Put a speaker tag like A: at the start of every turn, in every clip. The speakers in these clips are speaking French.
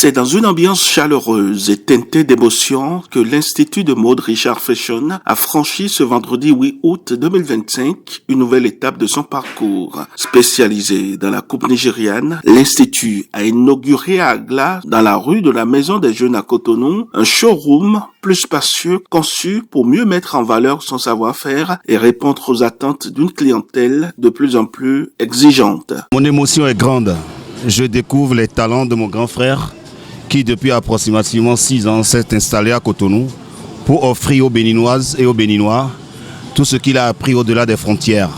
A: C'est dans une ambiance chaleureuse et teintée d'émotion que l'Institut de mode Richard Fashion a franchi ce vendredi 8 août 2025 une nouvelle étape de son parcours. Spécialisé dans la coupe nigériane, l'Institut a inauguré à Agla, dans la rue de la Maison des Jeunes à Cotonou, un showroom plus spacieux conçu pour mieux mettre en valeur son savoir-faire et répondre aux attentes d'une clientèle de plus en plus exigeante.
B: Mon émotion est grande. Je découvre les talents de mon grand frère qui depuis approximativement 6 ans s'est installé à Cotonou pour offrir aux Béninoises et aux Béninois tout ce qu'il a appris au-delà des frontières.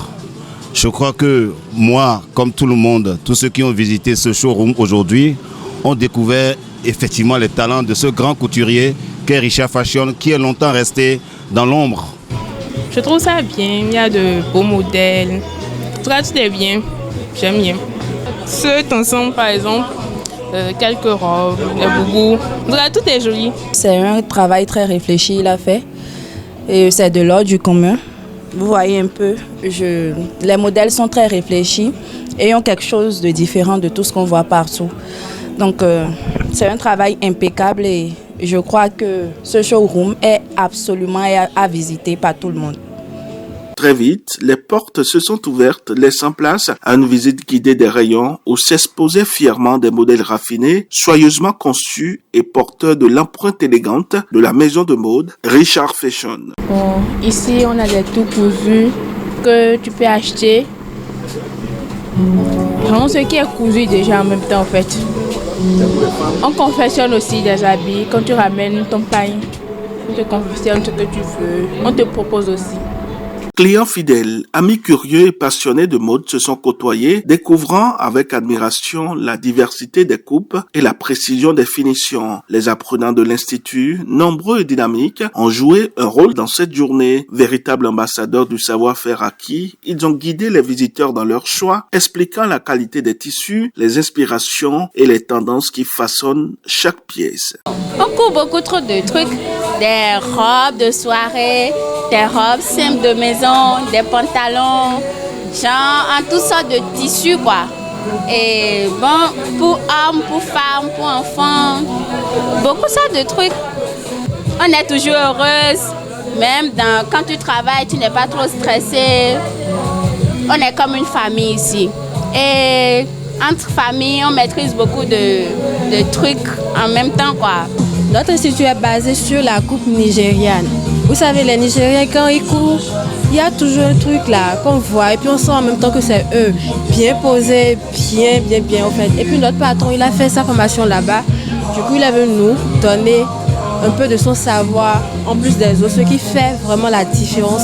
B: Je crois que moi, comme tout le monde, tous ceux qui ont visité ce showroom aujourd'hui ont découvert effectivement les talents de ce grand couturier qu'est Richard Fashion, qui est longtemps resté dans l'ombre.
C: Je trouve ça bien, il y a de beaux modèles. En tout cas, tout est bien, j'aime bien. Cet ensemble, par exemple, quelques robes, les boubous, en tout cas, tout est joli.
D: C'est un travail très réfléchi, il a fait. Et c'est de l'ordre du commun. Vous voyez un peu, les modèles sont très réfléchis et ont quelque chose de différent de tout ce qu'on voit partout. Donc, c'est un travail impeccable et je crois que ce showroom est absolument à visiter par tout le monde.
A: Très vite, les portes se sont ouvertes, laissant place à une visite guidée des rayons où s'exposaient fièrement des modèles raffinés, soigneusement conçus et porteurs de l'empreinte élégante de la maison de mode Richard Fashion.
C: Bon, ici, on a des tout cousus que tu peux acheter. Vraiment ce qui est cousu déjà en même temps en fait. On confectionne aussi des habits. Quand tu ramènes ton pain, on te confectionne ce que tu veux. On te propose aussi.
A: Clients fidèles, amis curieux et passionnés de mode se sont côtoyés, découvrant avec admiration la diversité des coupes et la précision des finitions. Les apprenants de l'Institut, nombreux et dynamiques, ont joué un rôle dans cette journée. Véritables ambassadeurs du savoir-faire acquis, ils ont guidé les visiteurs dans leur choix, expliquant la qualité des tissus, les inspirations et les tendances qui façonnent chaque pièce.
E: On coupe beaucoup trop de trucs, des robes de soirée, des robes simples de maison, des pantalons, genre en toutes sortes de tissus quoi. Et bon, pour hommes, pour femmes, pour enfants, beaucoup sortes de trucs. On est toujours heureuse, même quand tu travailles, tu n'es pas trop stressée. On est comme une famille ici. Et entre familles, on maîtrise beaucoup de trucs en même temps quoi.
F: Notre institut est basé sur la coupe nigériane. Vous savez, les Nigériens, quand ils courent, il y a toujours un truc là qu'on voit et puis on sent en même temps que c'est eux, bien posés, bien en fait. Et puis notre patron, il a fait sa formation là-bas. Du coup, il est venu nous donner un peu de son savoir en plus des autres, ce qui fait vraiment la différence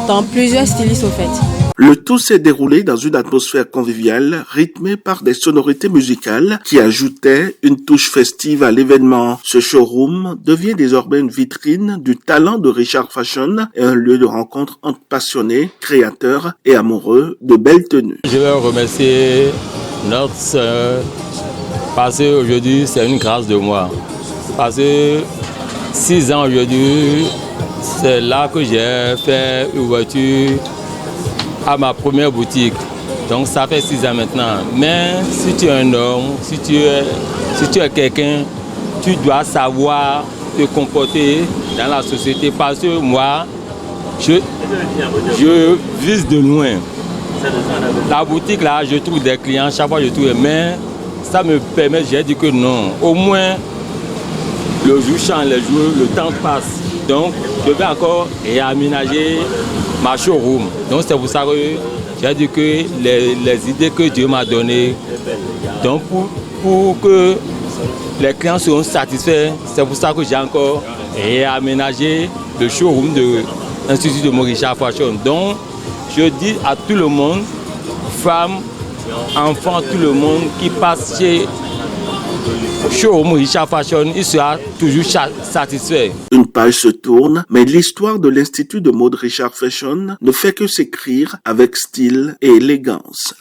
F: dans plusieurs stylistes au fait.
A: Le tout s'est déroulé dans une atmosphère conviviale, rythmée par des sonorités musicales qui ajoutaient une touche festive à l'événement. Ce showroom devient désormais une vitrine du talent de Richard Fashion et un lieu de rencontre entre passionnés, créateurs et amoureux de belles tenues.
G: Je veux remercier notre sœur parce qu'aujourd'hui c'est une grâce de moi. Parce que 6 ans aujourd'hui, c'est là que j'ai fait une voiture à ma première boutique. Donc ça fait 6 ans maintenant. Mais si tu es un homme, si tu es quelqu'un, tu dois savoir te comporter dans la société. Parce que moi, je vise de loin. La boutique là, je trouve des clients, chaque fois je trouve, mais ça me permet, j'ai dit que non. Au moins, le jour change, le temps passe. Donc, je vais encore réaménager ma showroom. Donc, c'est pour ça que j'ai dit que les idées que Dieu m'a données, donc pour que les clients soient satisfaits, c'est pour ça que j'ai encore réaménagé le showroom de l'Institut de mode Richard Fashion. Donc, je dis à tout le monde, femmes, enfants, tout le monde qui passe chez showroom Richard Fashion, il sera toujours satisfait.
A: Une page se tourne, mais l'histoire de l'Institut de mode Richard Fashion ne fait que s'écrire avec style et élégance.